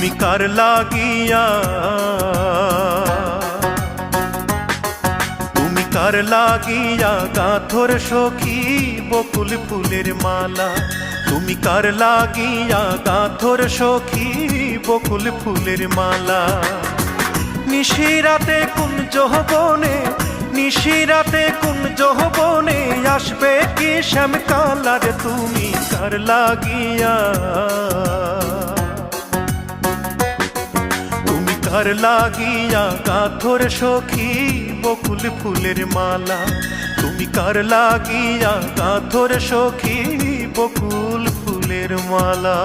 তুমি কার লাগিয়া, তুমি কার লাগিয়া গাঁথর সখী বকুল ফুলের মালা। তুমি কার লাগিয়া গাঁথর সখী বকুল ফুলের মালা। নিশিরাতে কোন যৌবনে, নিশিরাতে কোন যৌবনে আসবে কি শ্যাম কালার। তুমি কার লাগিয়া, তুমি কার লাগিয়া গাঁথর সখী বকুল ফুলের মালা। তুমি কার লাগিয়া গাঁথর সখী বকুল ফুলের মালা।